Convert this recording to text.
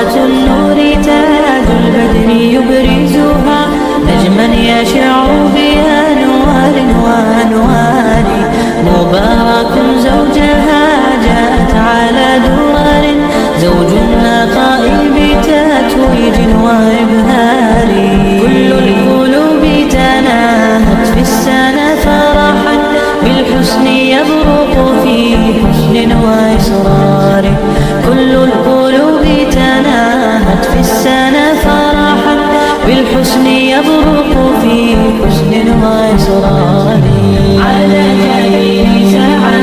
صلاة النور تاج البدر يبرزها نجما يشع بأنوار وأنوار مبارك زوجها جاءت على درر زوج النقاء بتتويج وإبهار كل القلوب تناهت في السنة فرحا بالحسن يبرق في حسن وإصرار كل القلوب تناهت في السنة فرحا بالحسن يبرق في حسن وإصرار على جبين سعادة